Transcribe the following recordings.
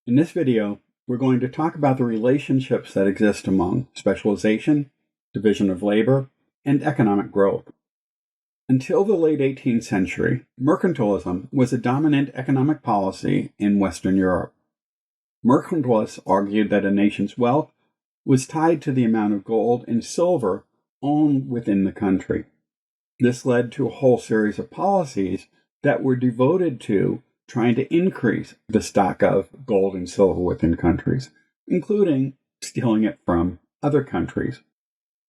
In this video, we're going to talk about the relationships that exist among specialization, division of labor, and economic growth. Until the late 18th century, mercantilism was a dominant economic policy in Western Europe. Mercantilists argued that a nation's wealth was tied to the amount of gold and silver owned within the country. This led to a whole series of policies that were devoted to trying to increase the stock of gold and silver within countries, including stealing it from other countries.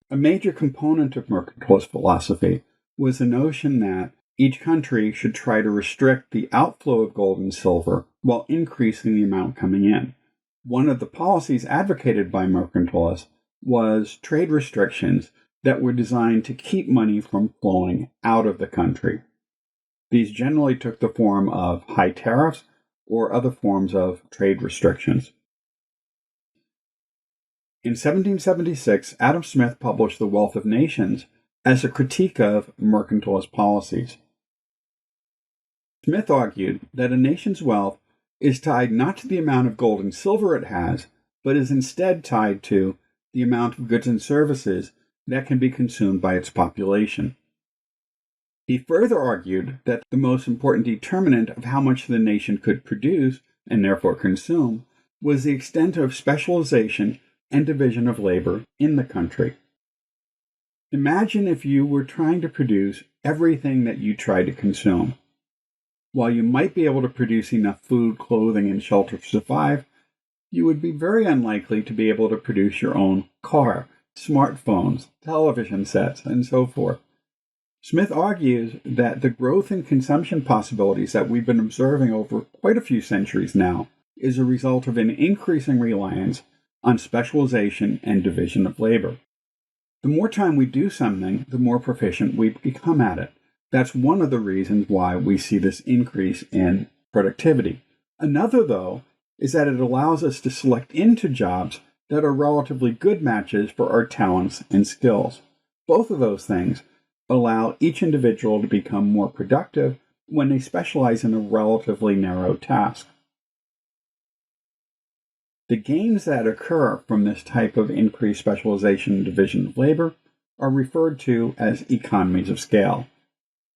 A major component of mercantilist philosophy was the notion that each country should try to restrict the outflow of gold and silver while increasing the amount coming in. One of the policies advocated by mercantilists was trade restrictions that were designed to keep money from flowing out of the country. These generally took the form of high tariffs or other forms of trade restrictions. In 1776, Adam Smith published The Wealth of Nations as a critique of mercantilist policies. Smith argued that a nation's wealth is tied not to the amount of gold and silver it has, but is instead tied to the amount of goods and services that can be consumed by its population. He further argued that the most important determinant of how much the nation could produce, and therefore consume, was the extent of specialization and division of labor in the country. Imagine if you were trying to produce everything that you try to consume. While you might be able to produce enough food, clothing, and shelter to survive, you would be very unlikely to be able to produce your own car, smartphones, television sets, and so forth. Smith argues that the growth in consumption possibilities that we've been observing over quite a few centuries now is a result of an increasing reliance on specialization and division of labor. The more time we do something, the more proficient we become at it. That's one of the reasons why we see this increase in productivity. Another, though, is that it allows us to select into jobs that are relatively good matches for our talents and skills. Both of those things allow each individual to become more productive when they specialize in a relatively narrow task. The gains that occur from this type of increased specialization and division of labor are referred to as economies of scale.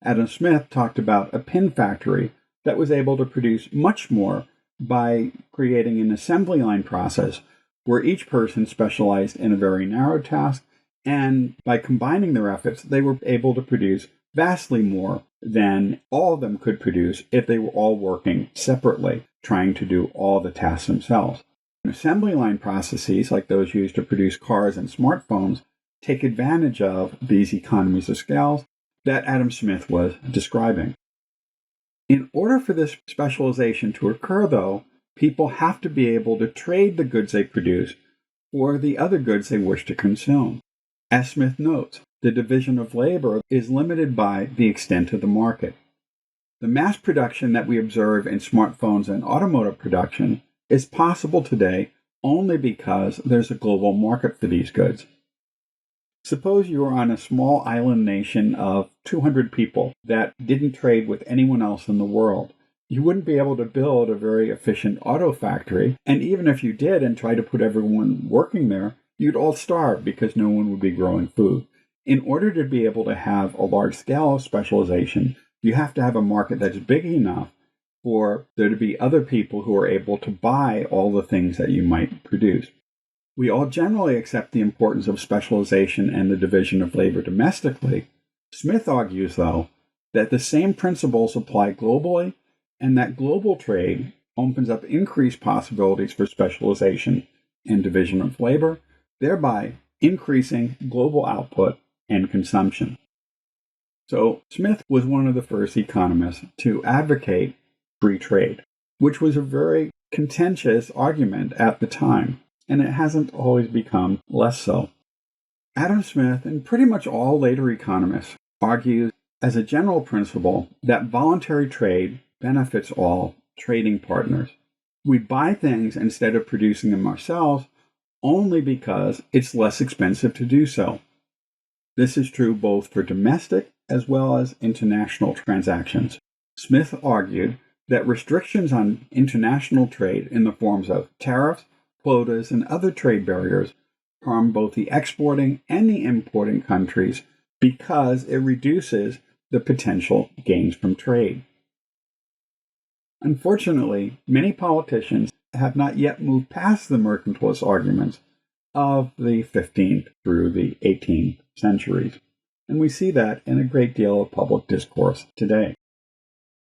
Adam Smith talked about a pin factory that was able to produce much more by creating an assembly line process where each person specialized in a very narrow task, and by combining their efforts, they were able to produce vastly more than all of them could produce if they were all working separately, trying to do all the tasks themselves. Assembly line processes, like those used to produce cars and smartphones, take advantage of these economies of scale that Adam Smith was describing. In order for this specialization to occur, though, people have to be able to trade the goods they produce for the other goods they wish to consume. As Smith notes, the division of labor is limited by the extent of the market. The mass production that we observe in smartphones and automotive production is possible today only because there's a global market for these goods. Suppose you were on a small island nation of 200 people that didn't trade with anyone else in the world. You wouldn't be able to build a very efficient auto factory, and even if you did and tried to put everyone working there, you'd all starve because no one would be growing food. In order to be able to have a large scale of specialization, you have to have a market that's big enough for there to be other people who are able to buy all the things that you might produce. We all generally accept the importance of specialization and the division of labor domestically. Smith argues, though, that the same principles apply globally, and that global trade opens up increased possibilities for specialization and division of labor, thereby increasing global output and consumption. So Smith was one of the first economists to advocate free trade, which was a very contentious argument at the time, and it hasn't always become less so. Adam Smith and pretty much all later economists argue as a general principle that voluntary trade benefits all trading partners. We buy things instead of producing them ourselves only because it's less expensive to do so. This is true both for domestic as well as international transactions. Smith argued that restrictions on international trade in the forms of tariffs, quotas, and other trade barriers harm both the exporting and the importing countries because it reduces the potential gains from trade. Unfortunately, many politicians have not yet moved past the mercantilist arguments of the 15th through the 18th centuries, and we see that in a great deal of public discourse today.